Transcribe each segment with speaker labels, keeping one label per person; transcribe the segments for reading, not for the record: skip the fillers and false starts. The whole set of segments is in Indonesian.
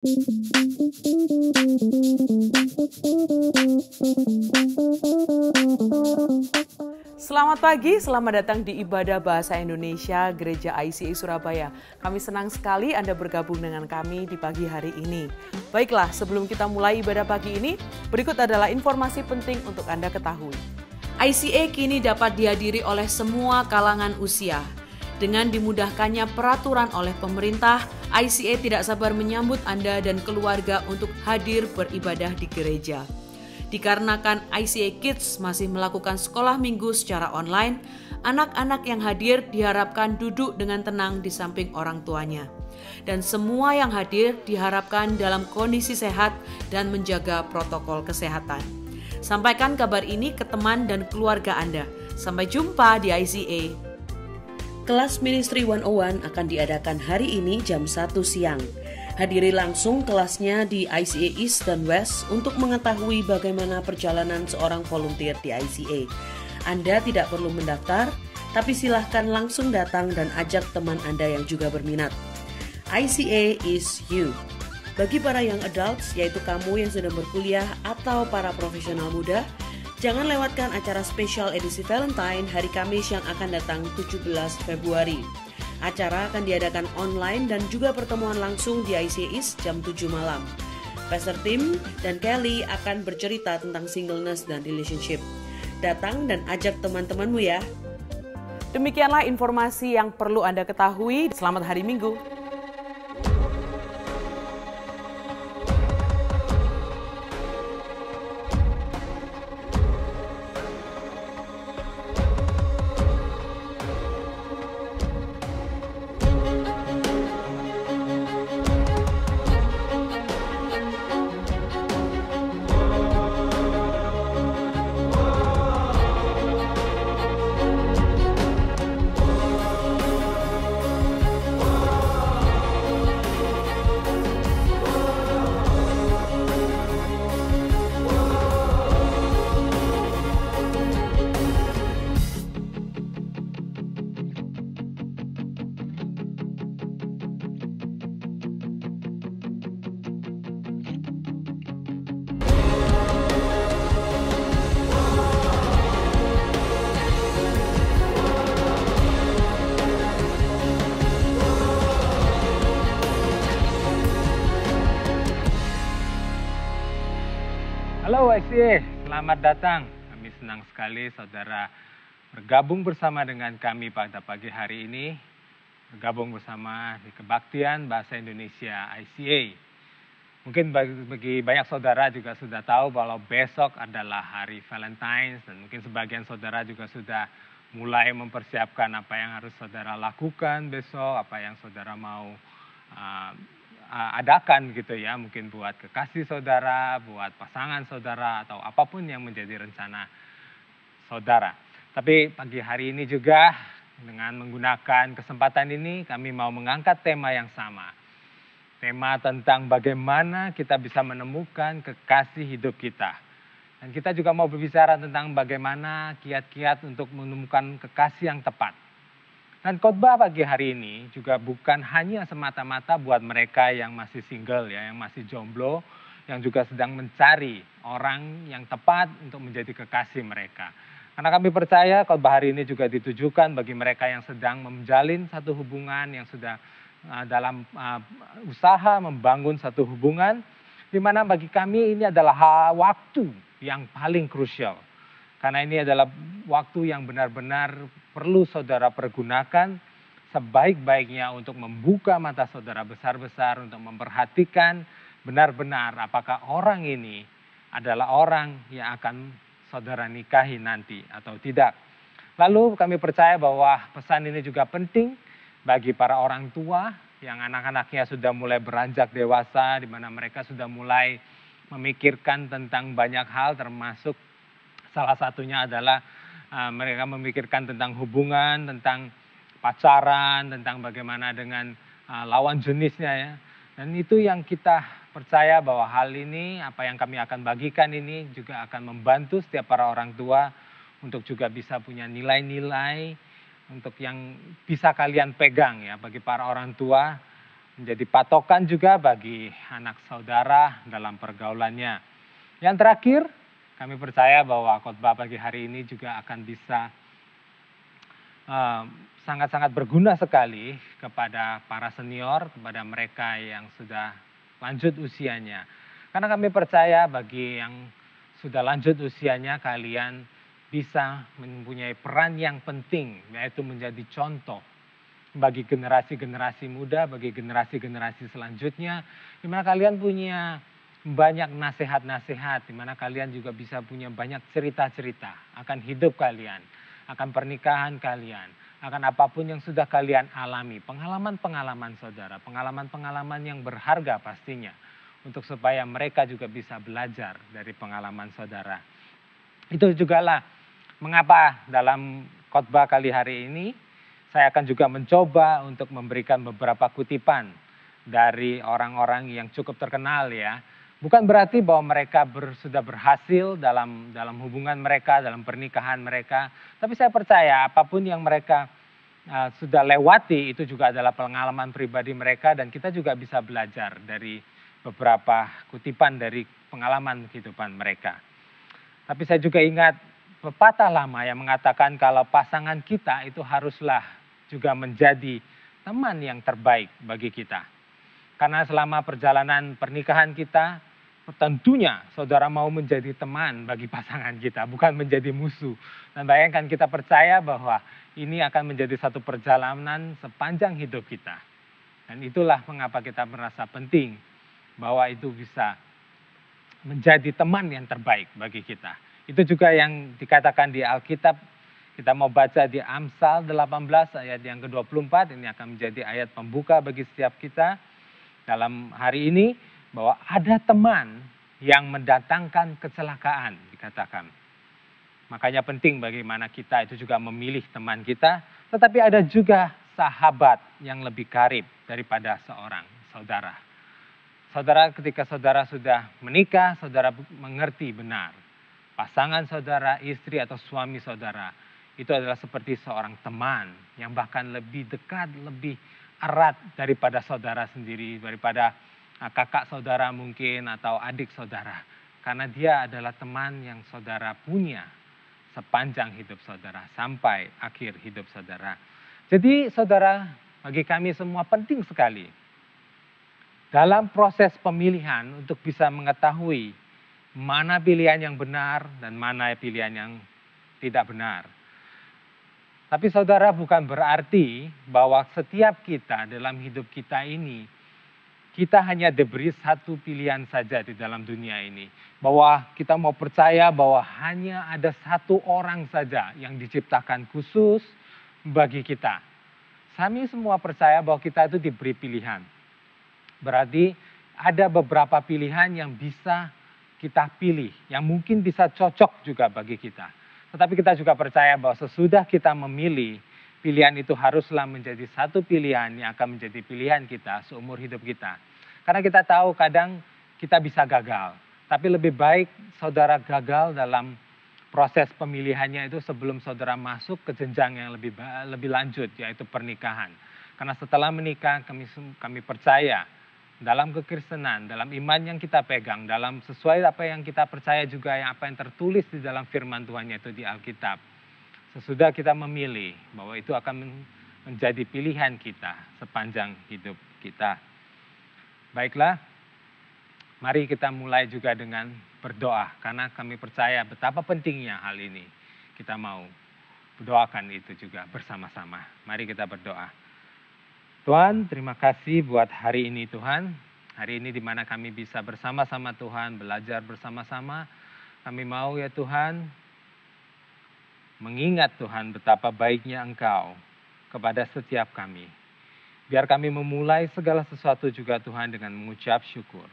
Speaker 1: Selamat pagi, selamat datang di Ibadah Bahasa Indonesia Gereja ICA Surabaya. Kami senang sekali Anda bergabung dengan kami di pagi hari ini. Baiklah, sebelum kita mulai ibadah pagi ini, berikut adalah informasi penting untuk Anda ketahui. ICA kini dapat dihadiri oleh semua kalangan usia. Dengan dimudahkannya peraturan oleh pemerintah, ICA tidak sabar menyambut Anda dan keluarga untuk hadir beribadah di gereja. Dikarenakan ICA Kids masih melakukan sekolah minggu secara online, anak-anak yang hadir diharapkan duduk dengan tenang di samping orang tuanya. Dan semua yang hadir diharapkan dalam kondisi sehat dan menjaga protokol kesehatan. Sampaikan kabar ini ke teman dan keluarga Anda. Sampai jumpa di ICA. Kelas Ministry 101 akan diadakan hari ini jam 1 siang. Hadiri langsung kelasnya di ICA East dan West untuk mengetahui bagaimana perjalanan seorang volunteer di ICA. Anda tidak perlu mendaftar, tapi silahkan langsung datang dan ajak teman Anda yang juga berminat. ICA is you. Bagi para young adults, yaitu kamu yang sedang berkuliah atau para profesional muda, jangan lewatkan acara spesial edisi Valentine hari Kamis yang akan datang 17 Februari. Acara akan diadakan online dan juga pertemuan langsung di ICA East jam 7 malam. Pastor Tim dan Kelly akan bercerita tentang singleness dan relationship. Datang dan ajak teman-temanmu ya. Demikianlah informasi yang perlu Anda ketahui. Selamat hari Minggu.
Speaker 2: Halo ICA, selamat datang. Kami senang sekali saudara bergabung bersama dengan kami pada pagi hari ini. Bergabung bersama di Kebaktian Bahasa Indonesia ICA. Mungkin bagi banyak saudara juga sudah tahu bahwa besok adalah hari Valentine's. Dan mungkin sebagian saudara juga sudah mulai mempersiapkan apa yang harus saudara lakukan besok. Apa yang saudara mau adakan gitu ya, mungkin buat kekasih saudara, buat pasangan saudara, atau apapun yang menjadi rencana saudara. Tapi pagi hari ini juga dengan menggunakan kesempatan ini kami mau mengangkat tema yang sama. Tema tentang bagaimana kita bisa menemukan kekasih hidup kita. Dan kita juga mau berbicara tentang bagaimana kiat-kiat untuk menemukan kekasih yang tepat. Dan khotbah pagi hari ini juga bukan hanya semata-mata buat mereka yang masih single ya, yang masih jomblo, yang juga sedang mencari orang yang tepat untuk menjadi kekasih mereka. Karena kami percaya khotbah hari ini juga ditujukan bagi mereka yang sedang menjalin satu hubungan, yang sudah dalam usaha membangun satu hubungan, di mana bagi kami ini adalah waktu yang paling krusial. Karena ini adalah waktu yang benar-benar perlu saudara pergunakan sebaik-baiknya untuk membuka mata saudara besar-besar, untuk memperhatikan benar-benar apakah orang ini adalah orang yang akan saudara nikahi nanti atau tidak. Lalu kami percaya bahwa pesan ini juga penting bagi para orang tua yang anak-anaknya sudah mulai beranjak dewasa, di mana mereka sudah mulai memikirkan tentang banyak hal, termasuk salah satunya adalah mereka memikirkan tentang hubungan, tentang pacaran, tentang bagaimana dengan lawan jenisnya ya. Dan itu yang kita percaya bahwa hal ini, apa yang kami akan bagikan ini juga akan membantu setiap para orang tua untuk juga bisa punya nilai-nilai untuk yang bisa kalian pegang ya bagi para orang tua. menjadi patokan juga bagi anak saudara dalam pergaulannya. Yang terakhir, kami percaya bahwa khotbah pagi hari ini juga akan bisa sangat-sangat berguna sekali kepada para senior, kepada mereka yang sudah lanjut usianya. Karena kami percaya bagi yang sudah lanjut usianya, kalian bisa mempunyai peran yang penting, yaitu menjadi contoh bagi generasi-generasi muda, bagi generasi-generasi selanjutnya, di mana kalian punya banyak nasihat-nasihat, di mana kalian juga bisa punya banyak cerita-cerita akan hidup kalian, akan pernikahan kalian, akan apapun yang sudah kalian alami, pengalaman-pengalaman saudara, pengalaman-pengalaman yang berharga pastinya, untuk supaya mereka juga bisa belajar dari pengalaman saudara. Itu jugalah mengapa dalam khotbah kali hari ini, saya akan juga mencoba untuk memberikan beberapa kutipan dari orang-orang yang cukup terkenal ya. Bukan berarti bahwa mereka sudah berhasil dalam hubungan mereka, dalam pernikahan mereka. Tapi saya percaya apapun yang mereka sudah lewati itu juga adalah pengalaman pribadi mereka. Dan kita juga bisa belajar dari beberapa kutipan dari pengalaman kehidupan mereka. Tapi saya juga ingat pepatah lama yang mengatakan kalau pasangan kita itu haruslah juga menjadi teman yang terbaik bagi kita. Karena selama perjalanan pernikahan kita, tentunya saudara mau menjadi teman bagi pasangan kita, bukan menjadi musuh. Dan bayangkan kita percaya bahwa ini akan menjadi satu perjalanan sepanjang hidup kita. Dan itulah mengapa kita merasa penting bahwa itu bisa menjadi teman yang terbaik bagi kita. Itu juga yang dikatakan di Alkitab. Kita mau baca di Amsal 18 ayat yang ke-24. Ini akan menjadi ayat pembuka bagi setiap kita dalam hari ini. Bahwa ada teman yang mendatangkan kecelakaan, dikatakan. Makanya penting bagaimana kita itu juga memilih teman kita. Tetapi ada juga sahabat yang lebih karib daripada seorang saudara. Saudara, ketika saudara sudah menikah, saudara mengerti benar. Pasangan saudara, istri atau suami saudara, itu adalah seperti seorang teman yang bahkan lebih dekat, lebih erat daripada saudara sendiri, daripada kakak saudara mungkin atau adik saudara. Karena dia adalah teman yang saudara punya sepanjang hidup saudara, sampai akhir hidup saudara. Jadi saudara, bagi kami semua penting sekali dalam proses pemilihan untuk bisa mengetahui mana pilihan yang benar dan mana pilihan yang tidak benar. Tapi saudara, bukan berarti bahwa setiap kita dalam hidup kita ini, kita hanya diberi satu pilihan saja di dalam dunia ini. Bahwa kita mau percaya bahwa hanya ada satu orang saja yang diciptakan khusus bagi kita. Kami semua percaya bahwa kita itu diberi pilihan. Berarti ada beberapa pilihan yang bisa kita pilih, yang mungkin bisa cocok juga bagi kita. Tetapi kita juga percaya bahwa sesudah kita memilih, pilihan itu haruslah menjadi satu pilihan yang akan menjadi pilihan kita seumur hidup kita. Karena kita tahu kadang kita bisa gagal. Tapi lebih baik saudara gagal dalam proses pemilihannya itu sebelum saudara masuk ke jenjang yang lebih lanjut, yaitu pernikahan. Karena setelah menikah kami percaya dalam kekristenan, dalam iman yang kita pegang, dalam sesuai apa yang kita percaya juga, apa yang tertulis di dalam firman Tuhan yaitu di Alkitab. Sesudah kita memilih bahwa itu akan menjadi pilihan kita sepanjang hidup kita. Baiklah, mari kita mulai juga dengan berdoa. Karena kami percaya betapa pentingnya hal ini. Kita mau berdoakan itu juga bersama-sama. Mari kita berdoa. Tuhan, terima kasih buat hari ini Tuhan. Hari ini di mana kami bisa bersama-sama Tuhan, belajar bersama-sama. Kami mau ya Tuhan, mengingat Tuhan betapa baiknya Engkau kepada setiap kami. Biar kami memulai segala sesuatu juga Tuhan dengan mengucap syukur.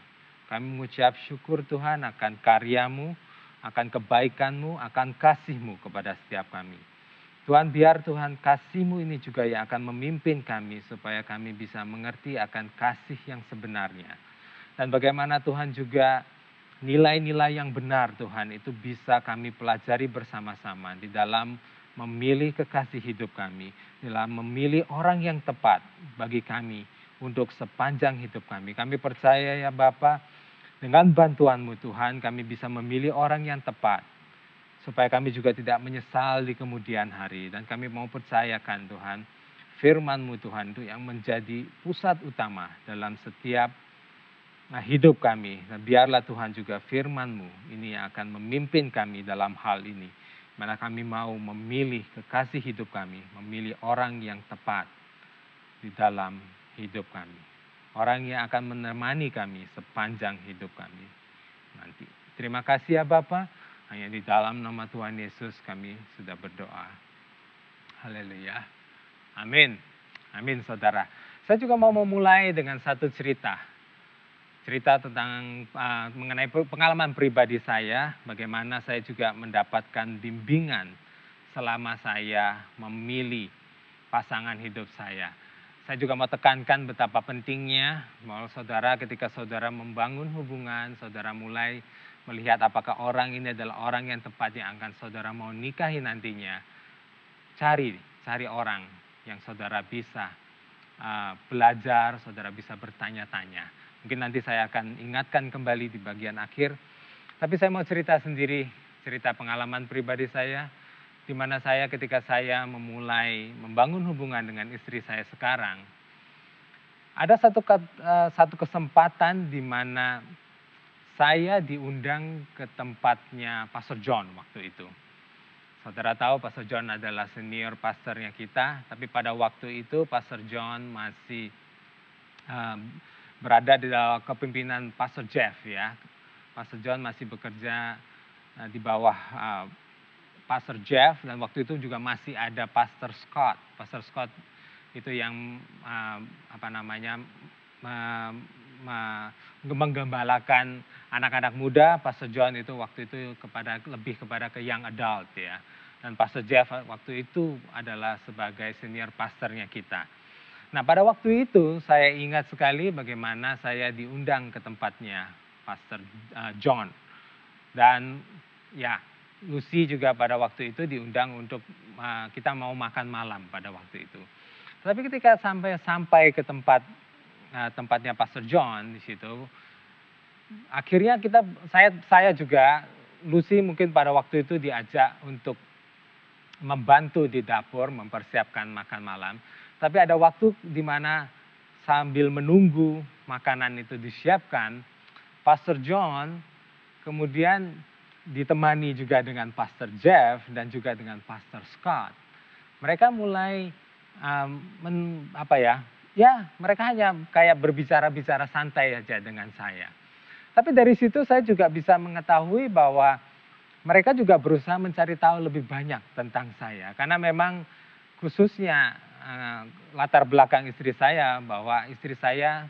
Speaker 2: Kami mengucap syukur Tuhan akan karya-Mu, akan kebaikan-Mu, akan kasih-Mu kepada setiap kami. Tuhan, biar Tuhan kasih-Mu ini juga yang akan memimpin kami supaya kami bisa mengerti akan kasih yang sebenarnya. Dan bagaimana Tuhan juga nilai-nilai yang benar Tuhan itu bisa kami pelajari bersama-sama di dalam memilih kekasih hidup kami, dalam memilih orang yang tepat bagi kami untuk sepanjang hidup kami. Kami percaya ya Bapa, dengan bantuan-Mu Tuhan kami bisa memilih orang yang tepat, supaya kami juga tidak menyesal di kemudian hari. Dan kami mau percayakan Tuhan, firman-Mu Tuhan itu yang menjadi pusat utama dalam setiap hidup kami. Dan biarlah Tuhan juga firman-Mu ini yang akan memimpin kami dalam hal ini. Mana kami mau memilih kekasih hidup kami, memilih orang yang tepat di dalam hidup kami. Orang yang akan menemani kami sepanjang hidup kami nanti. Terima kasih ya Bapa, hanya di dalam nama Tuhan Yesus kami sudah berdoa. Haleluya. Amin. Amin saudara. Saya juga mau memulai dengan satu cerita tentang mengenai pengalaman pribadi saya, bagaimana saya juga mendapatkan bimbingan selama saya memilih pasangan hidup saya. Saya juga mau tekankan betapa pentingnya bahwa saudara ketika saudara membangun hubungan, saudara mulai melihat apakah orang ini adalah orang yang tepat yang akan saudara mau nikahi nantinya. Cari orang yang saudara bisa belajar, saudara bisa bertanya-tanya. Mungkin nanti saya akan ingatkan kembali di bagian akhir. Tapi saya mau cerita sendiri, cerita pengalaman pribadi saya, di mana saya ketika saya memulai membangun hubungan dengan istri saya sekarang, ada satu kesempatan di mana saya diundang ke tempatnya Pastor John waktu itu. Saudara tahu Pastor John adalah senior pastornya kita, tapi pada waktu itu Pastor John masih berada di dalam kepemimpinan Pastor Jeff ya. Pastor John masih bekerja di bawah Pastor Jeff, dan waktu itu juga masih ada Pastor Scott. Pastor Scott itu yang menggembalakan anak-anak muda. Pastor John itu waktu itu lebih kepada ke young adult ya. Dan Pastor Jeff waktu itu adalah sebagai senior pastornya kita. Nah pada waktu itu saya ingat sekali bagaimana saya diundang ke tempatnya Pastor John. Dan ya Lucy juga pada waktu itu diundang untuk kita mau makan malam pada waktu itu. Tapi ketika sampai ke tempatnya Pastor John di situ, akhirnya saya juga, Lucy mungkin pada waktu itu diajak untuk membantu di dapur mempersiapkan makan malam. Tapi ada waktu di mana sambil menunggu makanan itu disiapkan, Pastor John kemudian ditemani juga dengan Pastor Jeff dan juga dengan Pastor Scott. Mereka mulai mereka hanya kayak berbicara-bicara santai aja dengan saya. Tapi dari situ saya juga bisa mengetahui bahwa mereka juga berusaha mencari tahu lebih banyak tentang saya. Karena memang khususnya latar belakang istri saya, bahwa istri saya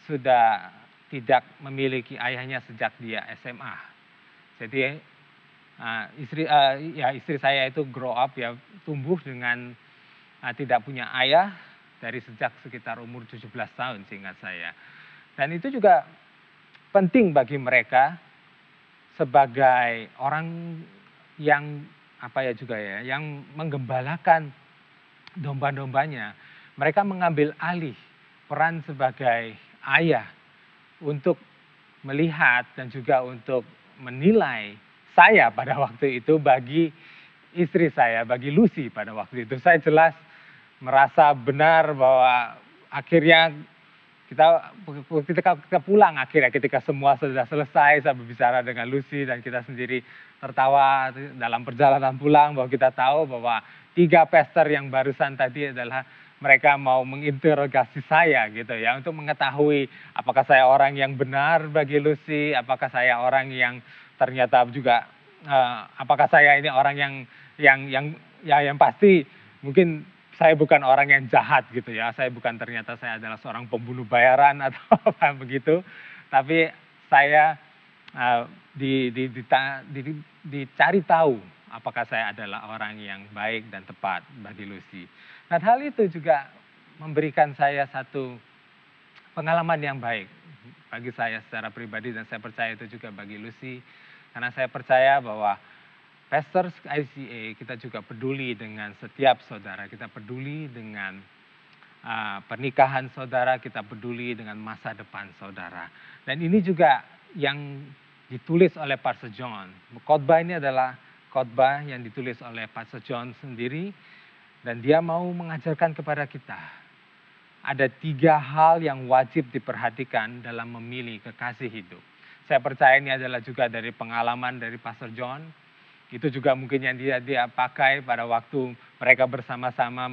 Speaker 2: sudah tidak memiliki ayahnya sejak dia SMA. Jadi istri saya itu grow up ya, tumbuh dengan tidak punya ayah dari sejak sekitar umur 17 tahun seingat saya. Dan itu juga penting bagi mereka sebagai orang yang yang menggembalakan domba-dombanya. Mereka mengambil alih peran sebagai ayah untuk melihat dan juga untuk menilai saya pada waktu itu bagi istri saya, bagi Lucy pada waktu itu. Saya jelas merasa benar bahwa akhirnya kita pulang akhirnya ketika semua sudah selesai, saya berbicara dengan Lucy dan kita sendiri tertawa dalam perjalanan pulang bahwa kita tahu bahwa 3 pastor yang barusan tadi adalah mereka mau menginterogasi saya gitu ya, untuk mengetahui apakah saya orang yang benar bagi Lucy, apakah saya orang yang ternyata juga apakah saya ini orang yang pasti mungkin saya bukan orang yang jahat gitu ya. Saya adalah seorang pembunuh bayaran atau apa begitu. Tapi saya dicari tahu apakah saya adalah orang yang baik dan tepat bagi Lucy. Dan hal itu juga memberikan saya satu pengalaman yang baik bagi saya secara pribadi, dan saya percaya itu juga bagi Lucy. Karena saya percaya bahwa Pastors ICA kita juga peduli dengan setiap saudara, kita peduli dengan pernikahan saudara, kita peduli dengan masa depan saudara. Dan ini juga yang ditulis oleh Pastor John. Khotbah ini adalah khotbah yang ditulis oleh Pastor John sendiri, dan dia mau mengajarkan kepada kita. Ada 3 hal yang wajib diperhatikan dalam memilih kekasih hidup. Saya percaya ini adalah juga dari pengalaman dari Pastor John. Itu juga mungkin yang dia pakai pada waktu mereka bersama-sama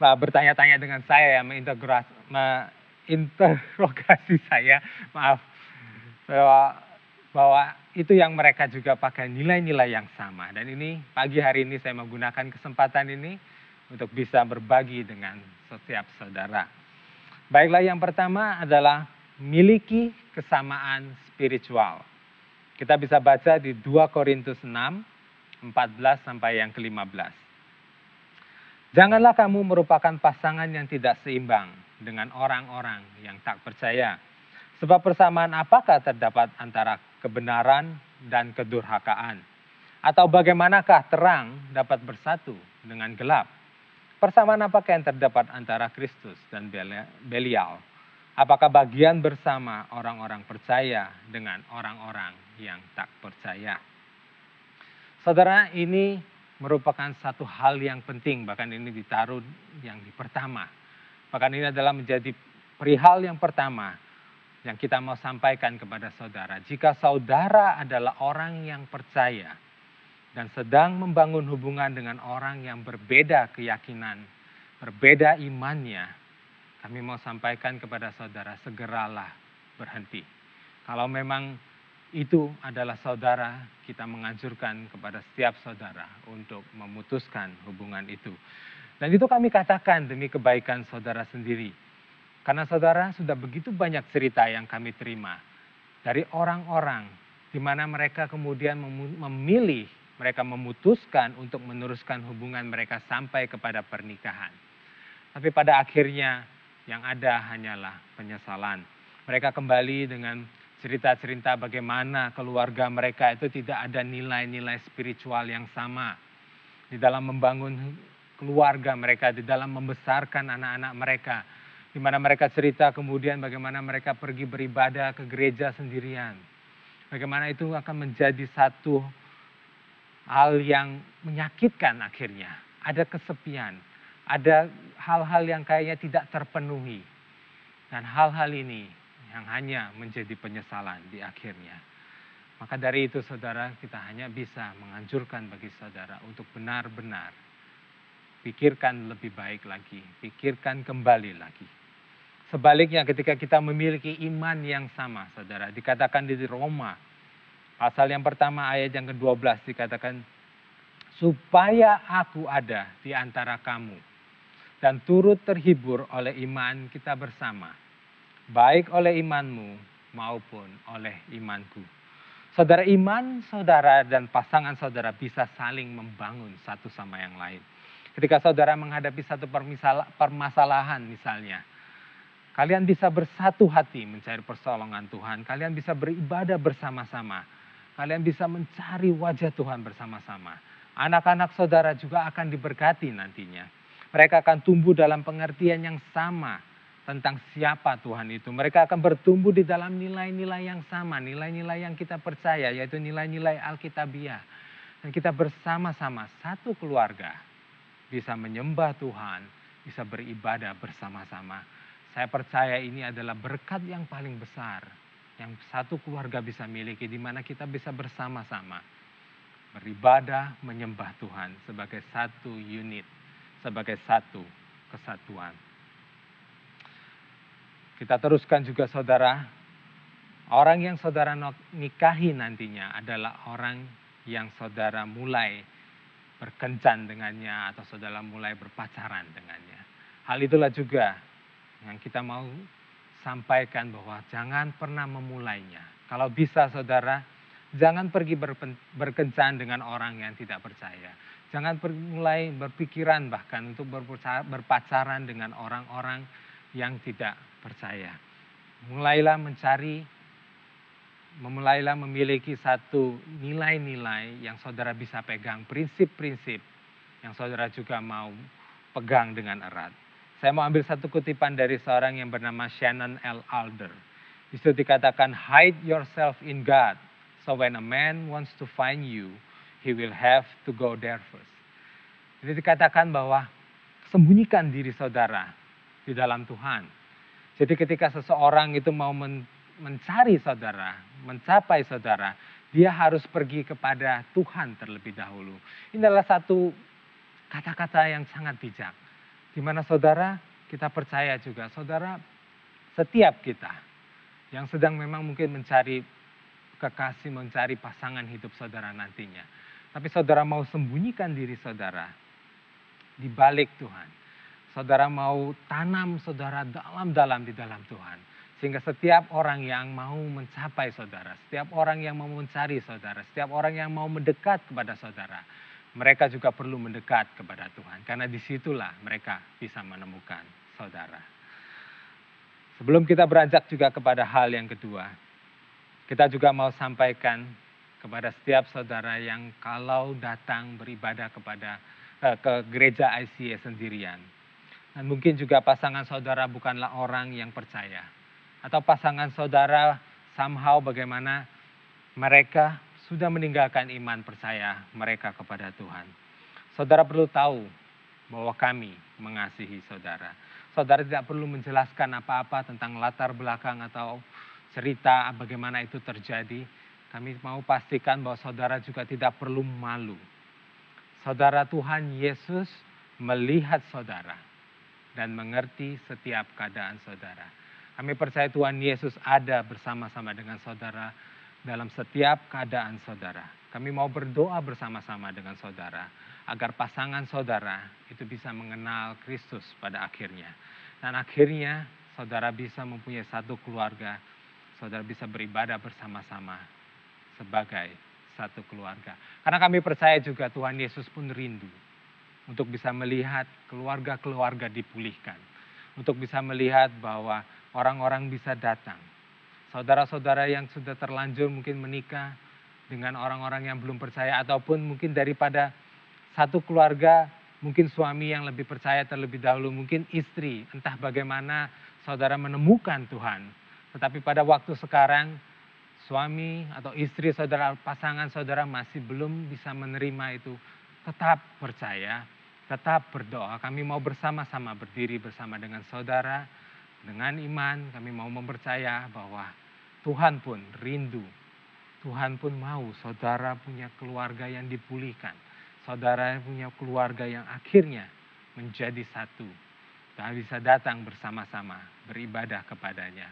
Speaker 2: bertanya-tanya dengan saya, menginterogasi saya, maaf, bahwa itu yang mereka juga pakai, nilai-nilai yang sama. Dan ini pagi hari ini saya menggunakan kesempatan ini untuk bisa berbagi dengan setiap saudara. Baiklah, yang pertama adalah miliki kesamaan spiritual. Kita bisa baca di 2 Korintus 6, 14 sampai yang ke-15. Janganlah kamu merupakan pasangan yang tidak seimbang dengan orang-orang yang tak percaya. Sebab persamaan apakah terdapat antara kebenaran dan kedurhakaan? Atau bagaimanakah terang dapat bersatu dengan gelap? Persamaan apakah yang terdapat antara Kristus dan Belial? Apakah bagian bersama orang-orang percaya dengan orang-orang yang tak percaya? Saudara, ini merupakan satu hal yang penting, bahkan ini ditaruh yang di pertama. Bahkan ini adalah menjadi perihal yang pertama yang kita mau sampaikan kepada saudara. Jika saudara adalah orang yang percaya dan sedang membangun hubungan dengan orang yang berbeda keyakinan, berbeda imannya, kami mau sampaikan kepada saudara, segeralah berhenti. Kalau memang itu adalah saudara, kita menganjurkan kepada setiap saudara untuk memutuskan hubungan itu. Dan itu kami katakan demi kebaikan saudara sendiri. Karena saudara, sudah begitu banyak cerita yang kami terima dari orang-orang di mana mereka kemudian memilih, mereka memutuskan untuk meneruskan hubungan mereka sampai kepada pernikahan. Tapi pada akhirnya yang ada hanyalah penyesalan. Mereka kembali dengan cerita-cerita bagaimana keluarga mereka itu tidak ada nilai-nilai spiritual yang sama. Di dalam membangun keluarga mereka, di dalam membesarkan anak-anak mereka. Di mana mereka cerita kemudian bagaimana mereka pergi beribadah ke gereja sendirian. Bagaimana itu akan menjadi satu hal yang menyakitkan akhirnya. Ada kesepian, ada hal-hal yang kayaknya tidak terpenuhi. Dan hal-hal ini yang hanya menjadi penyesalan di akhirnya. Maka dari itu saudara, kita hanya bisa menganjurkan bagi saudara untuk benar-benar pikirkan lebih baik lagi, pikirkan kembali lagi. Sebaliknya ketika kita memiliki iman yang sama saudara, dikatakan di Roma pasal yang pertama ayat yang ke-12 dikatakan, supaya aku ada di antara kamu dan turut terhibur oleh iman kita bersama, baik oleh imanmu maupun oleh imanku. Saudara, iman saudara dan pasangan saudara bisa saling membangun satu sama yang lain. Ketika saudara menghadapi satu permasalahan misalnya, kalian bisa bersatu hati mencari pertolongan Tuhan, kalian bisa beribadah bersama-sama, kalian bisa mencari wajah Tuhan bersama-sama. Anak-anak saudara juga akan diberkati nantinya. Mereka akan tumbuh dalam pengertian yang sama tentang siapa Tuhan itu. Mereka akan bertumbuh di dalam nilai-nilai yang sama, nilai-nilai yang kita percaya, yaitu nilai-nilai Alkitabiah. Dan kita bersama-sama satu keluarga bisa menyembah Tuhan, bisa beribadah bersama-sama. Saya percaya ini adalah berkat yang paling besar yang satu keluarga bisa miliki, di mana kita bisa bersama-sama beribadah, menyembah Tuhan sebagai satu unit, sebagai satu kesatuan. Kita teruskan juga saudara, orang yang saudara nikahi nantinya adalah orang yang saudara mulai berkencan dengannya atau saudara mulai berpacaran dengannya. Hal itulah juga yang kita mau sampaikan, bahwa jangan pernah memulainya. Kalau bisa saudara, jangan pergi berkencan dengan orang yang tidak percaya. Jangan mulai berpikiran bahkan untuk berpacaran dengan orang-orang yang tidak percaya. Mulailah memiliki satu nilai-nilai yang saudara bisa pegang, prinsip-prinsip yang saudara juga mau pegang dengan erat. Saya mau ambil satu kutipan dari seorang yang bernama Shannon L. Alder. Di situ dikatakan, hide yourself in God. So when a man wants to find you, he will have to go there first. Jadi dikatakan bahwa sembunyikan diri saudara di dalam Tuhan. Jadi ketika seseorang itu mau mencari saudara, mencapai saudara, dia harus pergi kepada Tuhan terlebih dahulu. Ini adalah satu kata-kata yang sangat bijak. Di mana saudara, kita percaya juga, saudara, setiap kita yang sedang memang mungkin mencari kekasih, mencari pasangan hidup saudara nantinya. Tapi saudara mau sembunyikan diri saudara di balik Tuhan. Saudara mau tanam saudara dalam-dalam di dalam Tuhan. Sehingga setiap orang yang mau mencapai saudara, setiap orang yang mau mencari saudara, setiap orang yang mau mendekat kepada saudara, mereka juga perlu mendekat kepada Tuhan. Karena disitulah mereka bisa menemukan saudara. Sebelum kita beranjak juga kepada hal yang kedua, kita juga mau sampaikan kepada setiap saudara yang kalau datang beribadah ke gereja ICA sendirian. Dan mungkin juga pasangan saudara bukanlah orang yang percaya. Atau pasangan saudara somehow bagaimana mereka sudah meninggalkan iman percaya mereka kepada Tuhan. Saudara perlu tahu bahwa kami mengasihi saudara. Saudara tidak perlu menjelaskan apa-apa tentang latar belakang atau cerita bagaimana itu terjadi. Kami mau pastikan bahwa saudara juga tidak perlu malu. Saudara, Tuhan Yesus melihat saudara dan mengerti setiap keadaan saudara. Kami percaya Tuhan Yesus ada bersama-sama dengan saudara dalam setiap keadaan saudara. Kami mau berdoa bersama-sama dengan saudara agar pasangan saudara itu bisa mengenal Kristus pada akhirnya. Dan akhirnya saudara bisa mempunyai satu keluarga, saudara bisa beribadah bersama-sama sebagai satu keluarga. Karena kami percaya juga Tuhan Yesus pun rindu untuk bisa melihat keluarga-keluarga dipulihkan. Untuk bisa melihat bahwa orang-orang bisa datang. Saudara-saudara yang sudah terlanjur mungkin menikah dengan orang-orang yang belum percaya, ataupun mungkin daripada satu keluarga, mungkin suami yang lebih percaya terlebih dahulu, mungkin istri, entah bagaimana saudara menemukan Tuhan. Tetapi pada waktu sekarang, suami atau istri saudara, pasangan saudara masih belum bisa menerima itu. Tetap percaya, tetap berdoa. Kami mau bersama-sama berdiri bersama dengan saudara, dengan iman. Kami mau mempercaya bahwa Tuhan pun rindu. Tuhan pun mau saudara punya keluarga yang dipulihkan. Saudara punya keluarga yang akhirnya menjadi satu. Dan bisa datang bersama-sama beribadah kepadanya.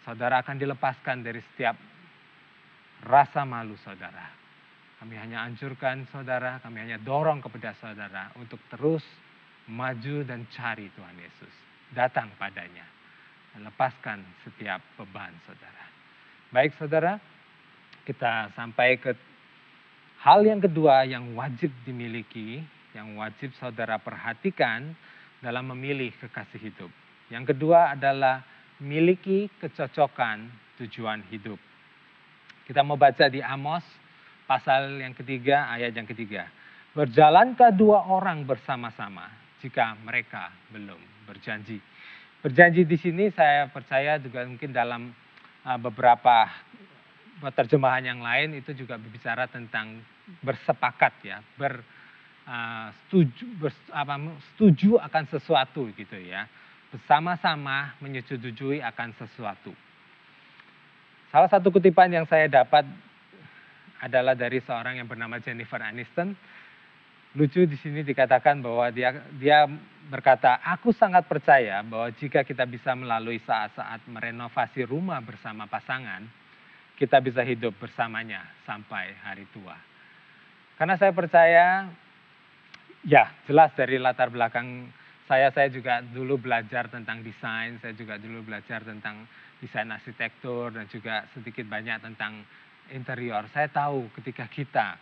Speaker 2: Saudara akan dilepaskan dari setiap rasa malu saudara. Kami hanya anjurkan saudara, kami hanya dorong kepada saudara untuk terus maju dan cari Tuhan Yesus. Datang padanya dan lepaskan setiap beban saudara. Baik saudara, kita sampai ke hal yang kedua yang wajib dimiliki, yang wajib saudara perhatikan dalam memilih kekasih hidup. Yang kedua adalah miliki kecocokan tujuan hidup. Kita mau baca di Amos pasal yang ketiga, ayat yang ketiga. Berjalankah dua orang bersama-sama jika mereka belum berjanji? Berjanji di sini saya percaya juga mungkin dalam beberapa terjemahan yang lain itu juga berbicara tentang bersepakat ya, setuju akan sesuatu gitu ya. Bersama-sama menyetujui akan sesuatu. Salah satu kutipan yang saya dapat adalah dari seorang yang bernama Jennifer Aniston. Lucu di sini dikatakan bahwa dia berkata, aku sangat percaya bahwa jika kita bisa melalui saat-saat merenovasi rumah bersama pasangan, kita bisa hidup bersamanya sampai hari tua. Karena saya percaya, ya jelas dari latar belakang saya juga dulu belajar tentang desain, saya juga dulu belajar tentang desain arsitektur dan juga sedikit banyak tentang interior. Saya tahu ketika kita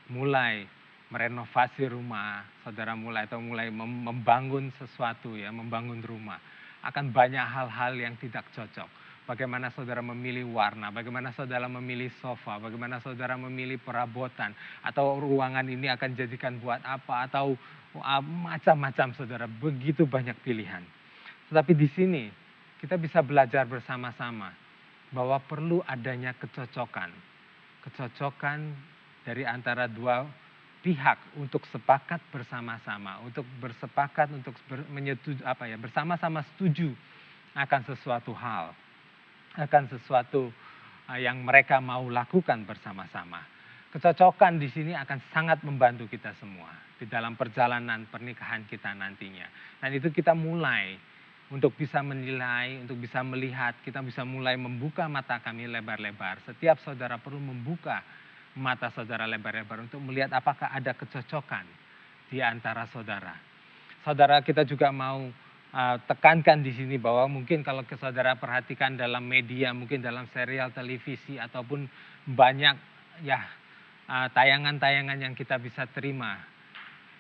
Speaker 2: mulai merenovasi rumah, saudara mulai membangun sesuatu ya, membangun rumah, akan banyak hal-hal yang tidak cocok. Bagaimana saudara memilih warna, bagaimana saudara memilih sofa, bagaimana saudara memilih perabotan, atau ruangan ini akan jadikan buat apa, atau macam-macam saudara, begitu banyak pilihan. Tetapi di sini kita bisa belajar bersama-sama bahwa perlu adanya kecocokan. Kecocokan dari antara dua pihak untuk sepakat bersama-sama, untuk bersepakat untuk bersama-sama setuju akan sesuatu hal, akan sesuatu yang mereka mau lakukan bersama-sama. Kecocokan di sini akan sangat membantu kita semua di dalam perjalanan pernikahan kita nantinya. Dan itu kita mulai untuk bisa menilai, untuk bisa melihat, kita bisa mulai membuka mata kami lebar-lebar. Setiap saudara perlu membuka mata saudara lebar-lebar untuk melihat apakah ada kecocokan di antara saudara. Saudara, kita juga mau tekankan di sini bahwa mungkin kalau saudara perhatikan dalam media, mungkin dalam serial televisi ataupun banyak tayangan-tayangan yang kita bisa terima,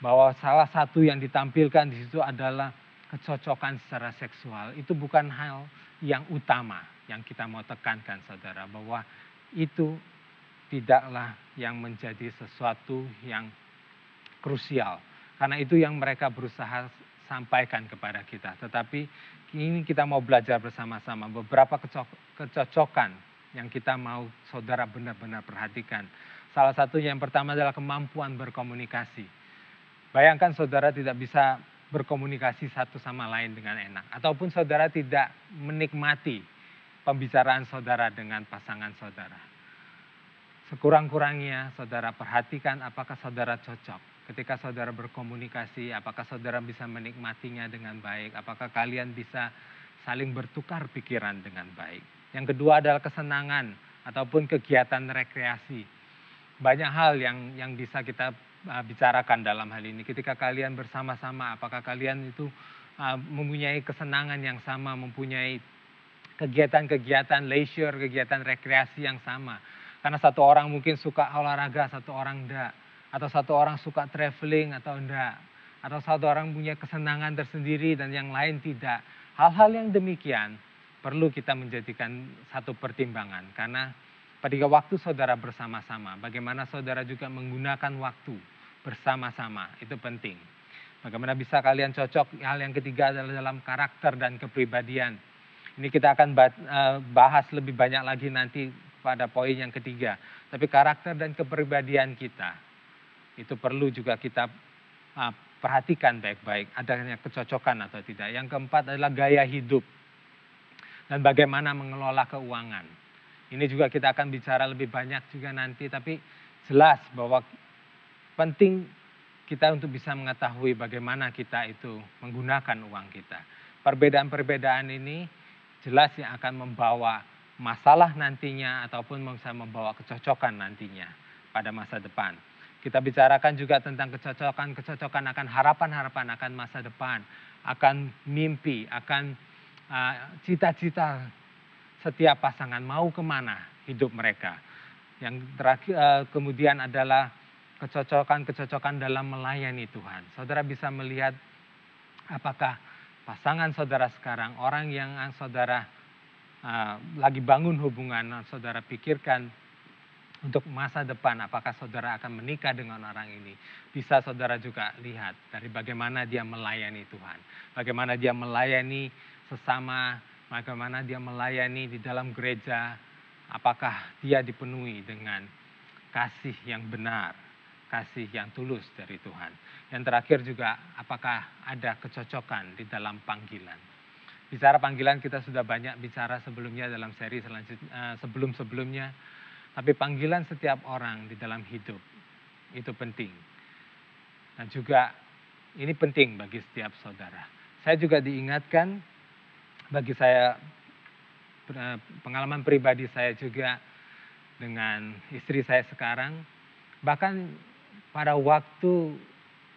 Speaker 2: bahwa salah satu yang ditampilkan di situ adalah kecocokan secara seksual. Itu bukan hal yang utama yang kita mau tekankan saudara, bahwa itu tidaklah yang menjadi sesuatu yang krusial. Karena itu yang mereka berusaha sampaikan kepada kita. Tetapi ini kita mau belajar bersama-sama beberapa kecocokan yang kita mau saudara benar-benar perhatikan. Salah satunya yang pertama adalah kemampuan berkomunikasi. Bayangkan saudara tidak bisa berkomunikasi satu sama lain dengan enak. Ataupun saudara tidak menikmati pembicaraan saudara dengan pasangan saudara. Sekurang-kurangnya saudara perhatikan apakah saudara cocok. Ketika saudara berkomunikasi, apakah saudara bisa menikmatinya dengan baik? Apakah kalian bisa saling bertukar pikiran dengan baik? Yang kedua adalah kesenangan ataupun kegiatan rekreasi. Banyak hal yang bisa kita bicarakan dalam hal ini. Ketika kalian bersama-sama, apakah kalian itu mempunyai kesenangan yang sama, mempunyai kegiatan-kegiatan leisure, kegiatan rekreasi yang sama. Karena satu orang mungkin suka olahraga, satu orang enggak. Atau satu orang suka traveling atau enggak. Atau satu orang punya kesenangan tersendiri dan yang lain tidak. Hal-hal yang demikian perlu kita menjadikan satu pertimbangan. Karena pada waktu saudara bersama-sama, bagaimana saudara juga menggunakan waktu bersama-sama, itu penting. Bagaimana bisa kalian cocok. Hal yang ketiga adalah dalam karakter dan kepribadian. Ini kita akan bahas lebih banyak lagi nanti pada poin yang ketiga. Tapi karakter dan kepribadian kita itu perlu juga kita perhatikan baik-baik, adanya kecocokan atau tidak. Yang keempat adalah gaya hidup dan bagaimana mengelola keuangan. Ini juga kita akan bicara lebih banyak juga nanti, tapi jelas bahwa penting kita untuk bisa mengetahui bagaimana kita itu menggunakan uang kita. Perbedaan-perbedaan ini jelas yang akan membawa masalah nantinya ataupun bisa membawa kecocokan nantinya pada masa depan. Kita bicarakan juga tentang kecocokan akan harapan-harapan akan masa depan, akan mimpi, akan cita-cita setiap pasangan mau kemana hidup mereka. Yang terakhir kemudian adalah kecocokan dalam melayani Tuhan. Saudara bisa melihat apakah pasangan saudara sekarang, orang yang saudara lagi bangun hubungan, saudara pikirkan untuk masa depan, apakah saudara akan menikah dengan orang ini. Bisa saudara juga lihat dari bagaimana dia melayani Tuhan. Bagaimana dia melayani sesama, bagaimana dia melayani di dalam gereja. Apakah dia dipenuhi dengan kasih yang benar, kasih yang tulus dari Tuhan. Yang terakhir juga, apakah ada kecocokan di dalam panggilan. Bicara panggilan kita sudah banyak bicara sebelumnya dalam seri sebelum-sebelumnya. Tapi panggilan setiap orang di dalam hidup itu penting. Dan juga ini penting bagi setiap saudara. Saya juga diingatkan, bagi saya pengalaman pribadi saya juga dengan istri saya sekarang. Bahkan pada waktu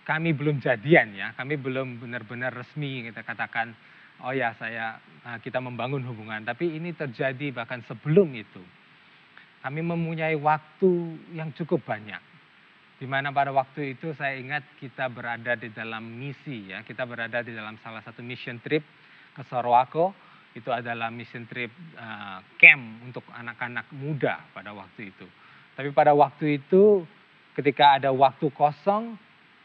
Speaker 2: kami belum jadian ya, kami belum benar-benar resmi kita katakan, oh ya kita membangun hubungan. Tapi ini terjadi bahkan sebelum itu. Kami mempunyai waktu yang cukup banyak. Di mana pada waktu itu saya ingat kita berada di dalam misi ya. Kita berada di dalam salah satu mission trip ke Sorowako. Itu adalah mission trip camp untuk anak-anak muda pada waktu itu. Tapi pada waktu itu ketika ada waktu kosong,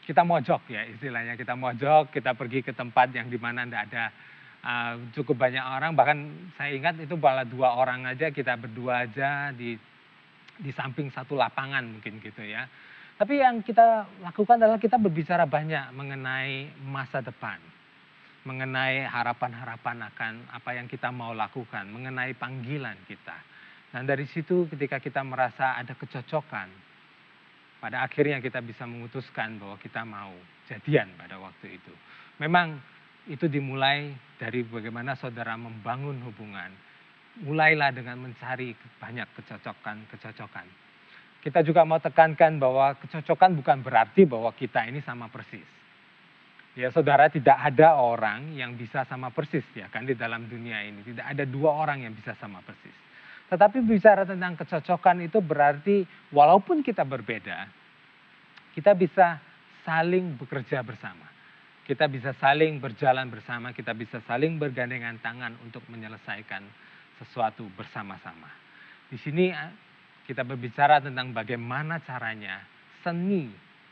Speaker 2: kita mojok ya istilahnya, kita mojok, kita pergi ke tempat yang dimana tidak ada cukup banyak orang, bahkan saya ingat itu malah 2 orang aja, kita berdua aja di samping satu lapangan mungkin gitu ya. Tapi yang kita lakukan adalah kita berbicara banyak mengenai masa depan, mengenai harapan-harapan akan apa yang kita mau lakukan, mengenai panggilan kita. Dan dari situ ketika kita merasa ada kecocokan, pada akhirnya kita bisa memutuskan bahwa kita mau jadian pada waktu itu. Memang itu dimulai dari bagaimana saudara membangun hubungan. Mulailah dengan mencari banyak kecocokan. Kita juga mau tekankan bahwa kecocokan bukan berarti bahwa kita ini sama persis. Ya saudara, tidak ada orang yang bisa sama persis ya kan di dalam dunia ini. Tidak ada 2 orang yang bisa sama persis. Tetapi bicara tentang kecocokan itu berarti walaupun kita berbeda, kita bisa saling bekerja bersama. Kita bisa saling berjalan bersama, kita bisa saling bergandengan tangan untuk menyelesaikan sesuatu bersama-sama. Di sini kita berbicara tentang bagaimana caranya seni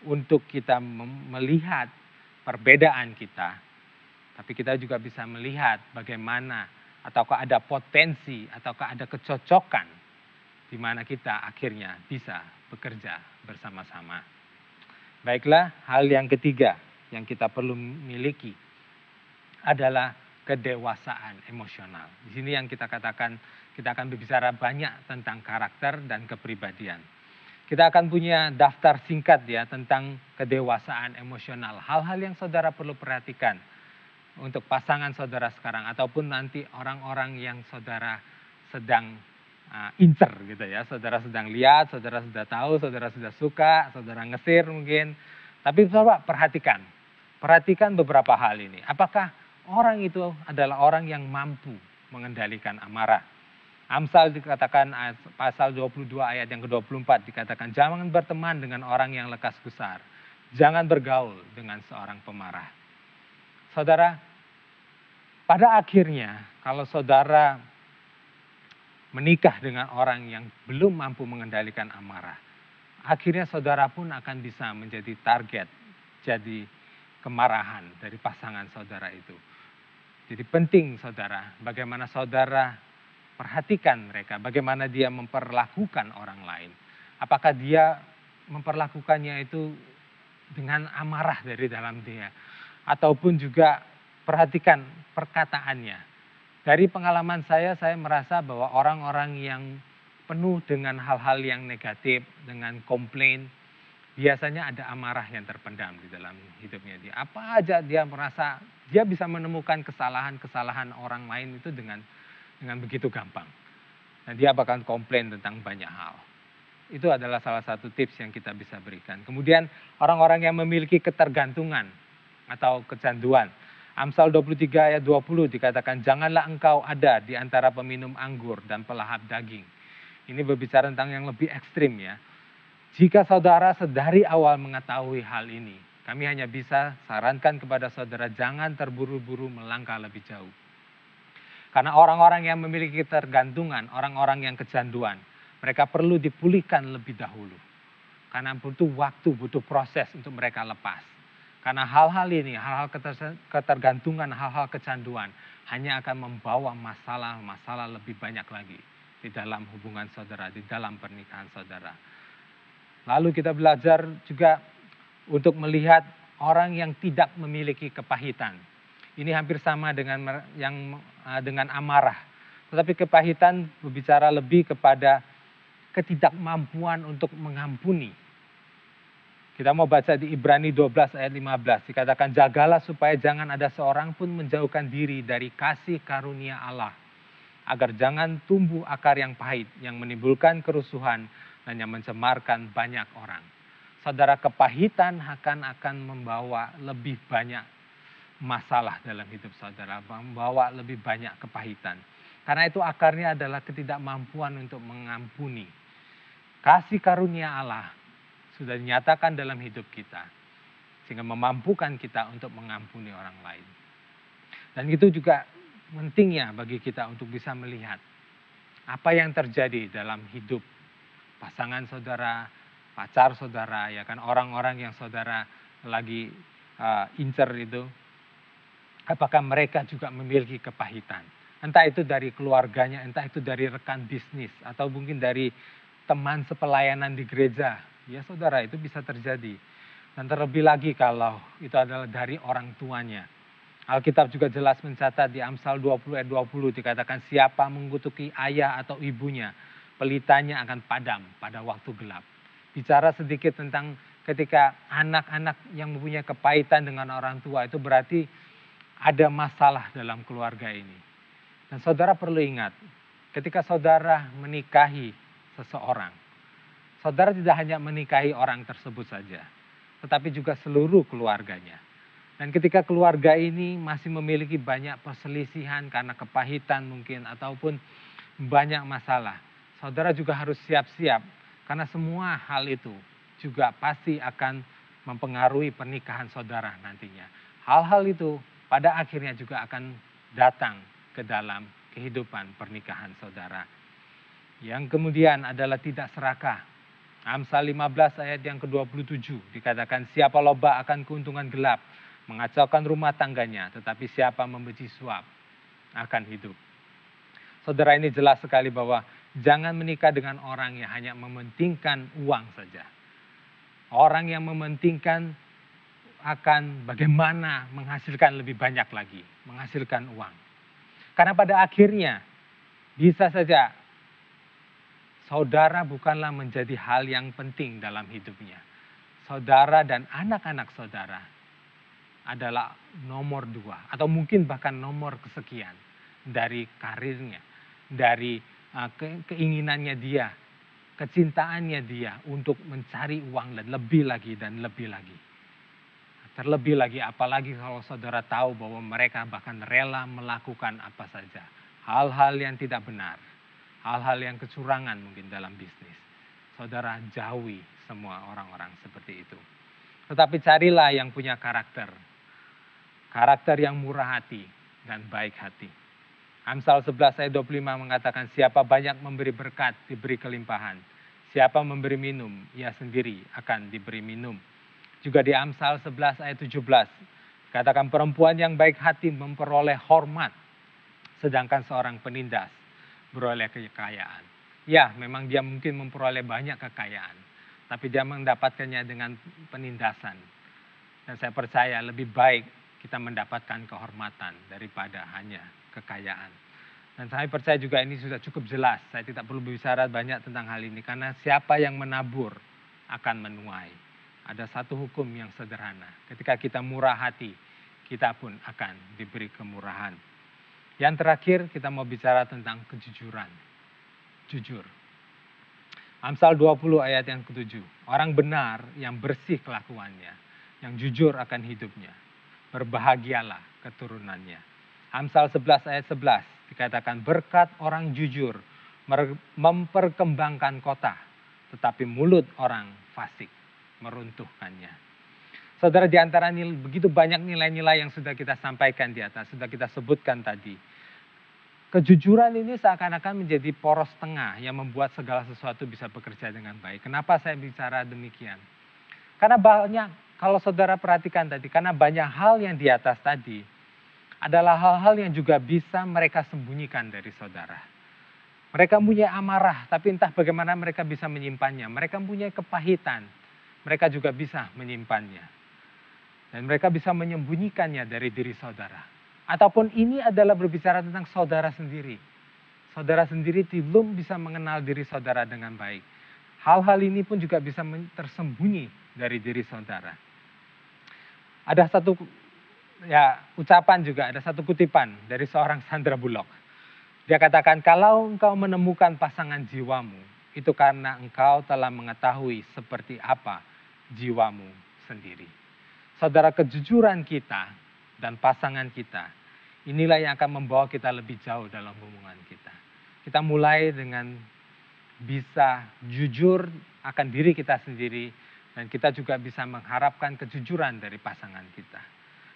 Speaker 2: untuk kita melihat perbedaan kita. Tapi kita juga bisa melihat bagaimana ataukah ada potensi ataukah ada kecocokan di mana kita akhirnya bisa bekerja bersama-sama. Baiklah, hal yang ketiga yang kita perlu miliki adalah kedewasaan emosional. Di sini yang kita katakan, kita akan berbicara banyak tentang karakter dan kepribadian. Kita akan punya daftar singkat ya tentang kedewasaan emosional. Hal-hal yang saudara perlu perhatikan untuk pasangan saudara sekarang ataupun nanti orang-orang yang saudara sedang incer gitu ya. Saudara sedang lihat, saudara sudah tahu, saudara sudah suka, saudara ngesir mungkin. Tapi coba perhatikan beberapa hal ini. Apakah orang itu adalah orang yang mampu mengendalikan amarah? Amsal dikatakan pasal 22 ayat yang ke-24 dikatakan jangan berteman dengan orang yang lekas gusar. Jangan bergaul dengan seorang pemarah. Saudara, pada akhirnya kalau saudara menikah dengan orang yang belum mampu mengendalikan amarah, akhirnya saudara pun akan bisa menjadi target, jadi kemarahan dari pasangan saudara itu. Jadi penting saudara, bagaimana saudara perhatikan mereka, bagaimana dia memperlakukan orang lain. Apakah dia memperlakukannya itu dengan amarah dari dalam dia. Ataupun juga perhatikan perkataannya. Dari pengalaman saya merasa bahwa orang-orang yang penuh dengan hal-hal yang negatif, dengan komplain, biasanya ada amarah yang terpendam di dalam hidupnya dia. Apa aja dia merasa, dia bisa menemukan kesalahan-kesalahan orang lain itu dengan begitu gampang. Dan dia bahkan komplain tentang banyak hal. Itu adalah salah satu tips yang kita bisa berikan. Kemudian orang-orang yang memiliki ketergantungan atau kecanduan. Amsal 23 ayat 20 dikatakan, janganlah engkau ada di antara peminum anggur dan pelahap daging. Ini berbicara tentang yang lebih ekstrim ya. Jika saudara sedari awal mengetahui hal ini, kami hanya bisa sarankan kepada saudara jangan terburu-buru melangkah lebih jauh. Karena orang-orang yang memiliki ketergantungan, orang-orang yang kecanduan, mereka perlu dipulihkan lebih dahulu. Karena butuh waktu, butuh proses untuk mereka lepas. Karena hal-hal ini, hal-hal ketergantungan, hal-hal kecanduan, hanya akan membawa masalah-masalah lebih banyak lagi di dalam hubungan saudara, di dalam pernikahan saudara. Lalu kita belajar juga untuk melihat orang yang tidak memiliki kepahitan. Ini hampir sama dengan amarah. Tetapi kepahitan berbicara lebih kepada ketidakmampuan untuk mengampuni. Kita mau baca di Ibrani 12 ayat 15. Dikatakan jagalah supaya jangan ada seorang pun menjauhkan diri dari kasih karunia Allah. Agar jangan tumbuh akar yang pahit yang menimbulkan kerusuhan dan yang mencemarkan banyak orang. Saudara, kepahitan akan membawa lebih banyak masalah dalam hidup saudara, membawa lebih banyak kepahitan. Karena itu akarnya adalah ketidakmampuan untuk mengampuni. Kasih karunia Allah sudah dinyatakan dalam hidup kita, sehingga memampukan kita untuk mengampuni orang lain. Dan itu juga pentingnya bagi kita untuk bisa melihat apa yang terjadi dalam hidup pasangan saudara, pacar saudara, ya kan, orang-orang yang saudara lagi incer itu, apakah mereka juga memiliki kepahitan. Entah itu dari keluarganya, entah itu dari rekan bisnis, atau mungkin dari teman sepelayanan di gereja. Ya saudara, itu bisa terjadi. Dan terlebih lagi kalau itu adalah dari orang tuanya. Alkitab juga jelas mencatat di Amsal 20 ayat 20 dikatakan siapa mengutuki ayah atau ibunya, pelitanya akan padam pada waktu gelap. Bicara sedikit tentang ketika anak-anak yang mempunyai kepahitan dengan orang tua, itu berarti ada masalah dalam keluarga ini. Dan saudara perlu ingat, ketika saudara menikahi seseorang, saudara tidak hanya menikahi orang tersebut saja, tetapi juga seluruh keluarganya. Dan ketika keluarga ini masih memiliki banyak perselisihan karena kepahitan mungkin ataupun banyak masalah, saudara juga harus siap-siap karena semua hal itu juga pasti akan mempengaruhi pernikahan saudara nantinya. Hal-hal itu pada akhirnya juga akan datang ke dalam kehidupan pernikahan saudara. Yang kemudian adalah tidak serakah. Amsal 15 ayat yang ke-27 dikatakan siapa loba akan keuntungan gelap, mengacaukan rumah tangganya, tetapi siapa membenci suap akan hidup. Saudara, ini jelas sekali bahwa jangan menikah dengan orang yang hanya mementingkan uang saja. Orang yang mementingkan akan bagaimana menghasilkan lebih banyak lagi, menghasilkan uang. Karena pada akhirnya bisa saja saudara bukanlah menjadi hal yang penting dalam hidupnya. Saudara dan anak-anak saudara adalah nomor 2 atau mungkin bahkan nomor kesekian dari karirnya, dari keinginannya dia, kecintaannya dia untuk mencari uang dan lebih lagi dan lebih lagi. Terlebih lagi apalagi kalau saudara tahu bahwa mereka bahkan rela melakukan apa saja. Hal-hal yang tidak benar, hal-hal yang kecurangan mungkin dalam bisnis. Saudara jauhi semua orang-orang seperti itu. Tetapi carilah yang punya karakter yang murah hati dan baik hati. Amsal 11 ayat 25 mengatakan siapa banyak memberi berkat diberi kelimpahan. Siapa memberi minum ia sendiri akan diberi minum. Juga di Amsal 11 ayat 17 katakan perempuan yang baik hati memperoleh hormat. Sedangkan seorang penindas beroleh kekayaan. Ya memang dia mungkin memperoleh banyak kekayaan. Tapi dia mendapatkannya dengan penindasan. Dan saya percaya lebih baik kita mendapatkan kehormatan daripada hanya kekayaan. Dan saya percaya juga ini sudah cukup jelas. Saya tidak perlu berbicara banyak tentang hal ini. Karena siapa yang menabur akan menuai. Ada satu hukum yang sederhana. Ketika kita murah hati, kita pun akan diberi kemurahan. Yang terakhir kita mau bicara tentang kejujuran. Jujur. Amsal 20 ayat yang ke-7. Orang benar yang bersih kelakuannya. Yang jujur akan hidupnya. Berbahagialah keturunannya. Amsal 11 ayat 11 dikatakan berkat orang jujur memperkembangkan kota, tetapi mulut orang fasik meruntuhkannya. Saudara, di antara begitu banyak nilai-nilai yang sudah kita sampaikan di atas, sudah kita sebutkan tadi. Kejujuran ini seakan-akan menjadi poros tengah yang membuat segala sesuatu bisa bekerja dengan baik. Kenapa saya bicara demikian? Karena kalau saudara perhatikan tadi, karena banyak hal yang di atas tadi adalah hal-hal yang juga bisa mereka sembunyikan dari saudara. Mereka punya amarah, tapi entah bagaimana mereka bisa menyimpannya. Mereka punya kepahitan, mereka juga bisa menyimpannya. Dan mereka bisa menyembunyikannya dari diri saudara. Ataupun ini adalah berbicara tentang saudara sendiri. Saudara sendiri belum bisa mengenal diri saudara dengan baik. Hal-hal ini pun juga bisa tersembunyi dari diri saudara. Ada satu ucapan juga, ada satu kutipan dari seorang Sandra Bullock. Dia katakan, kalau engkau menemukan pasangan jiwamu, itu karena engkau telah mengetahui seperti apa jiwamu sendiri. Saudara, kejujuran kita dan pasangan kita, inilah yang akan membawa kita lebih jauh dalam hubungan kita. Kita mulai dengan bisa jujur akan diri kita sendiri, dan kita juga bisa mengharapkan kejujuran dari pasangan kita.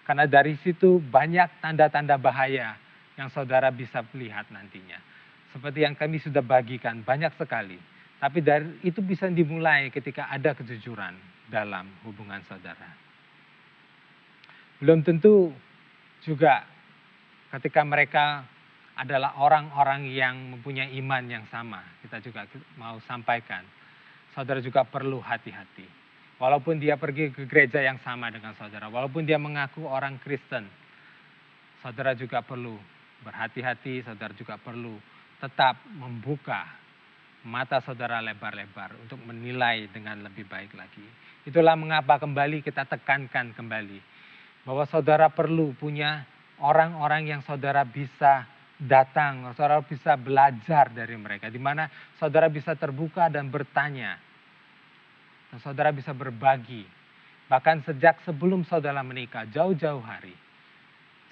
Speaker 2: Karena dari situ banyak tanda-tanda bahaya yang saudara bisa lihat nantinya. Seperti yang kami sudah bagikan, banyak sekali. Tapi dari itu bisa dimulai ketika ada kejujuran dalam hubungan saudara. Belum tentu juga ketika mereka adalah orang-orang yang mempunyai iman yang sama. Kita juga mau sampaikan, saudara juga perlu hati-hati. Walaupun dia pergi ke gereja yang sama dengan saudara, walaupun dia mengaku orang Kristen, saudara juga perlu berhati-hati, saudara juga perlu tetap membuka mata saudara lebar-lebar untuk menilai dengan lebih baik lagi. Itulah mengapa kembali kita tekankan kembali bahwa saudara perlu punya orang-orang yang saudara bisa datang, saudara bisa belajar dari mereka, di mana saudara bisa terbuka dan bertanya, dan saudara bisa berbagi. Bahkan sejak sebelum saudara menikah, jauh-jauh hari,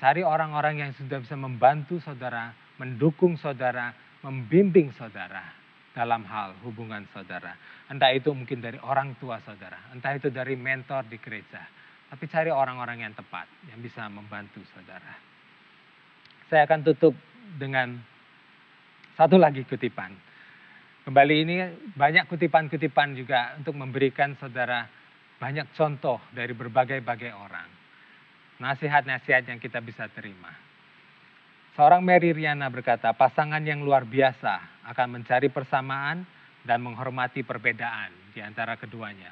Speaker 2: cari orang-orang yang sudah bisa membantu saudara, mendukung saudara, membimbing saudara dalam hal hubungan saudara. Entah itu mungkin dari orang tua saudara, entah itu dari mentor di gereja. Tapi cari orang-orang yang tepat, yang bisa membantu saudara. Saya akan tutup dengan satu lagi kutipan. Kembali ini banyak kutipan-kutipan juga untuk memberikan saudara banyak contoh dari berbagai-bagai orang. Nasihat-nasihat yang kita bisa terima. Seorang Mary Riana berkata, pasangan yang luar biasa akan mencari persamaan dan menghormati perbedaan di antara keduanya.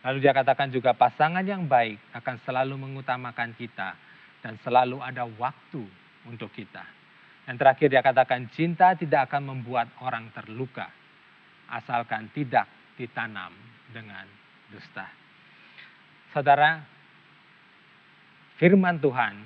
Speaker 2: Lalu dia katakan juga pasangan yang baik akan selalu mengutamakan kita dan selalu ada waktu untuk kita. Dan terakhir dia katakan cinta tidak akan membuat orang terluka asalkan tidak ditanam dengan dusta. Saudara, firman Tuhan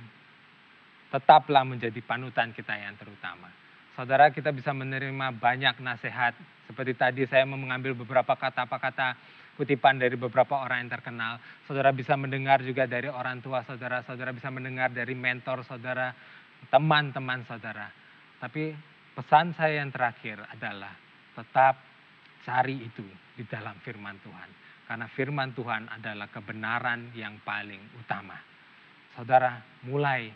Speaker 2: tetaplah menjadi panutan kita yang terutama. Saudara, kita bisa menerima banyak nasihat. Seperti tadi saya mau mengambil beberapa kata-kata kutipan dari beberapa orang yang terkenal. Saudara bisa mendengar juga dari orang tua saudara. Saudara bisa mendengar dari mentor saudara, teman-teman saudara. Tapi pesan saya yang terakhir adalah tetap cari itu di dalam firman Tuhan. Karena firman Tuhan adalah kebenaran yang paling utama. Saudara mulai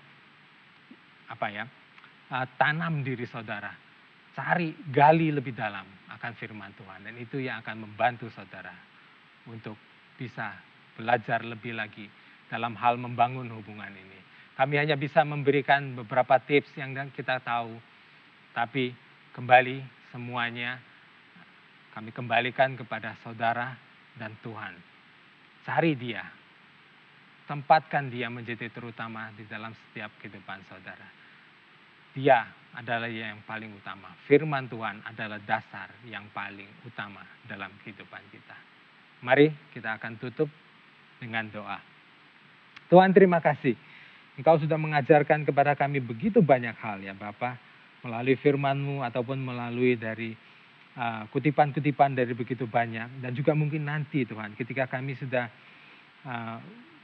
Speaker 2: tanam diri saudara. Cari, gali lebih dalam akan firman Tuhan. Dan itu yang akan membantu saudara untuk bisa belajar lebih lagi dalam hal membangun hubungan ini. Kami hanya bisa memberikan beberapa tips yang kita tahu. Tapi kembali semuanya kami kembalikan kepada saudara dan Tuhan. Cari dia. Tempatkan dia menjadi terutama di dalam setiap kehidupan saudara. Dia adalah yang paling utama. Firman Tuhan adalah dasar yang paling utama dalam kehidupan kita. Mari kita akan tutup dengan doa. Tuhan, terima kasih. Engkau sudah mengajarkan kepada kami begitu banyak hal ya Bapa, melalui firman-Mu ataupun melalui dari kutipan-kutipan dari begitu banyak. Dan juga mungkin nanti Tuhan ketika kami sudah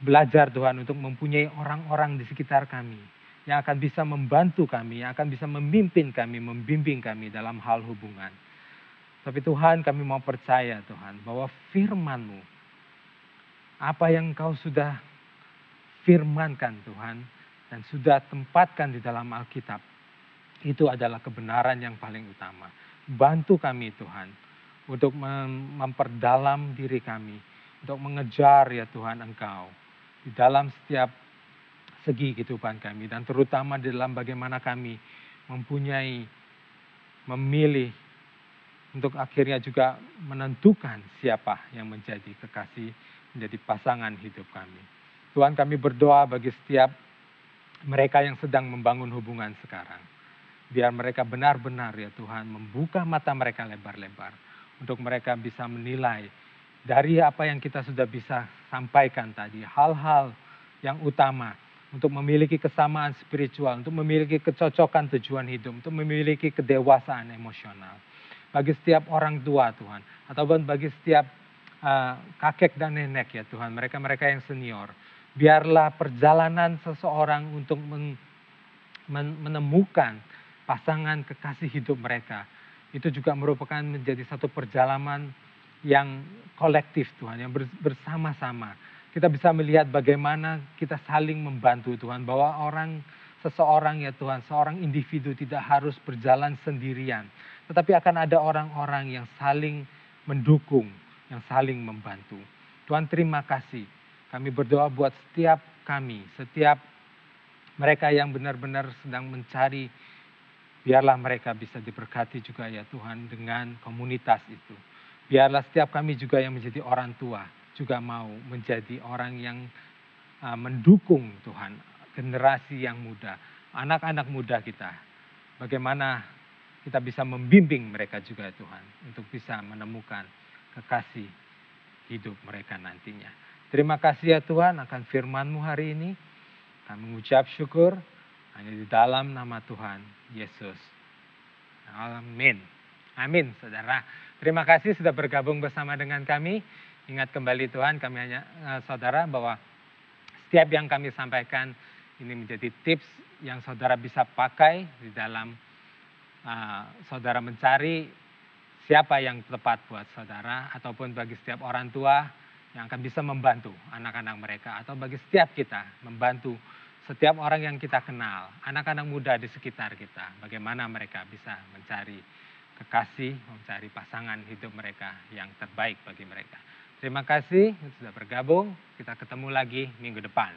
Speaker 2: belajar Tuhan untuk mempunyai orang-orang di sekitar kami yang akan bisa membantu kami, yang akan bisa memimpin kami, membimbing kami dalam hal hubungan. Tapi Tuhan, kami mau percaya Tuhan bahwa firman-Mu, apa yang Engkau sudah firmankan Tuhan dan sudah tempatkan di dalam Alkitab, itu adalah kebenaran yang paling utama. Bantu kami Tuhan untuk memperdalam diri kami, untuk mengejar ya Tuhan Engkau di dalam setiap segi kehidupan kami, dan terutama di dalam bagaimana kami memilih untuk akhirnya juga menentukan siapa yang menjadi kekasih, menjadi pasangan hidup kami. Tuhan, kami berdoa bagi setiap mereka yang sedang membangun hubungan sekarang. Biar mereka benar-benar ya Tuhan membuka mata mereka lebar-lebar untuk mereka bisa menilai dari apa yang kita sudah bisa sampaikan tadi, hal-hal yang utama untuk memiliki kesamaan spiritual, untuk memiliki kecocokan tujuan hidup, untuk memiliki kedewasaan emosional. Bagi setiap orang tua Tuhan, ataupun bagi setiap kakek dan nenek ya Tuhan, mereka-mereka yang senior. Biarlah perjalanan seseorang untuk menemukan pasangan kekasih hidup mereka, itu juga merupakan menjadi satu perjalanan yang kolektif Tuhan, yang bersama-sama. Kita bisa melihat bagaimana kita saling membantu Tuhan, bahwa seseorang ya Tuhan, seorang individu tidak harus berjalan sendirian. Tetapi akan ada orang-orang yang saling mendukung, yang saling membantu. Tuhan, terima kasih. Kami berdoa buat setiap kami, setiap mereka yang benar-benar sedang mencari, biarlah mereka bisa diberkati juga ya Tuhan dengan komunitas itu. Biarlah setiap kami juga yang menjadi orang tua juga mau menjadi orang yang mendukung Tuhan, generasi yang muda, anak-anak muda kita. Bagaimana kita bisa membimbing mereka juga Tuhan untuk bisa menemukan kekasih hidup mereka nantinya. Terima kasih ya Tuhan akan firman-Mu hari ini. Kami mengucap syukur hanya di dalam nama Tuhan Yesus. Amin. Amin, saudara. Terima kasih sudah bergabung bersama dengan kami. Ingat kembali Tuhan, kami hanya saudara bahwa setiap yang kami sampaikan ini menjadi tips yang saudara bisa pakai di dalam saudara mencari siapa yang tepat buat saudara, ataupun bagi setiap orang tua yang akan bisa membantu anak-anak mereka, atau bagi setiap kita membantu setiap orang yang kita kenal, anak-anak muda di sekitar kita, bagaimana mereka bisa mencari kekasih, mencari pasangan hidup mereka yang terbaik bagi mereka. Terima kasih sudah bergabung, kita ketemu lagi minggu depan.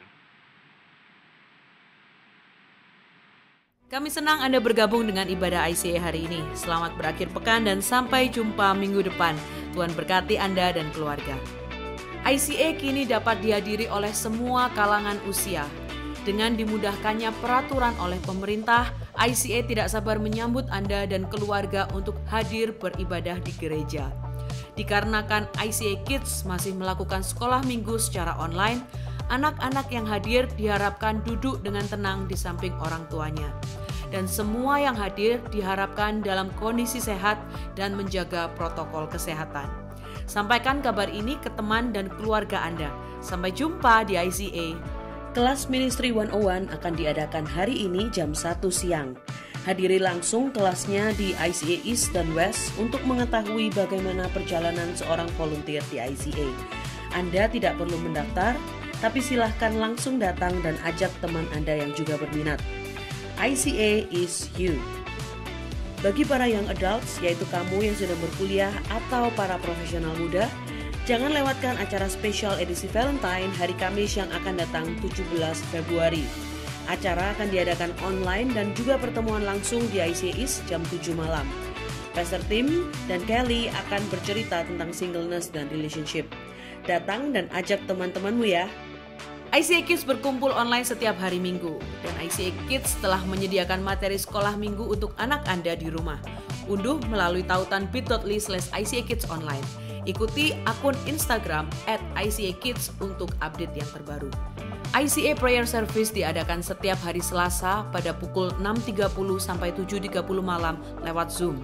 Speaker 1: Kami senang Anda bergabung dengan ibadah ICA hari ini. Selamat berakhir pekan dan sampai jumpa minggu depan. Tuhan berkati Anda dan keluarga. ICA kini dapat dihadiri oleh semua kalangan usia. Dengan dimudahkannya peraturan oleh pemerintah, ICA tidak sabar menyambut Anda dan keluarga untuk hadir beribadah di gereja. Dikarenakan ICA Kids masih melakukan sekolah minggu secara online, anak-anak yang hadir diharapkan duduk dengan tenang di samping orang tuanya. Dan semua yang hadir diharapkan dalam kondisi sehat dan menjaga protokol kesehatan. Sampaikan kabar ini ke teman dan keluarga Anda. Sampai jumpa di ICA. Kelas Ministry 101 akan diadakan hari ini jam 1 siang. Hadiri langsung kelasnya di ICA East dan West untuk mengetahui bagaimana perjalanan seorang volunteer di ICA. Anda tidak perlu mendaftar, tapi silahkan langsung datang dan ajak teman Anda yang juga berminat. ICA is you. Bagi para young adults, yaitu kamu yang sudah berkuliah atau para profesional muda, jangan lewatkan acara spesial edisi Valentine hari Kamis yang akan datang 17 Februari. Acara akan diadakan online dan juga pertemuan langsung di ICA East jam 7 malam. Pastor Tim dan Kelly akan bercerita tentang singleness dan relationship. Datang dan ajak teman-temanmu ya. ICA Kids berkumpul online setiap hari Minggu. Dan ICA Kids telah menyediakan materi sekolah minggu untuk anak Anda di rumah. Unduh melalui tautan bit.ly/ICA Kids online. Ikuti akun Instagram @ICA-Kids untuk update yang terbaru. ICA Prayer Service diadakan setiap hari Selasa pada pukul 6.30 sampai 7.30 malam lewat Zoom.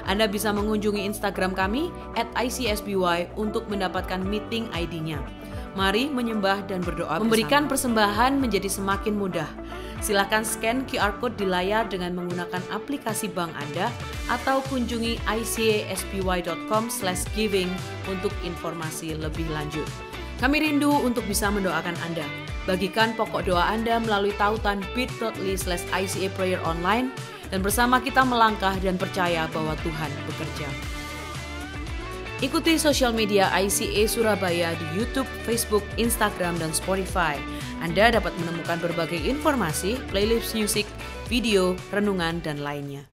Speaker 1: Anda bisa mengunjungi Instagram kami @ICSBY untuk mendapatkan meeting ID-nya. Mari menyembah dan berdoa bersama. Memberikan persembahan menjadi semakin mudah. Silakan scan QR Code di layar dengan menggunakan aplikasi bank Anda atau kunjungi icasby.com/giving untuk informasi lebih lanjut. Kami rindu untuk bisa mendoakan Anda. Bagikan pokok doa Anda melalui tautan bit.ly/ICA Prayer Online dan bersama kita melangkah dan percaya bahwa Tuhan bekerja. Ikuti sosial media ICA Surabaya di YouTube, Facebook, Instagram, dan Spotify. Anda dapat menemukan berbagai informasi, playlist musik, video, renungan, dan lainnya.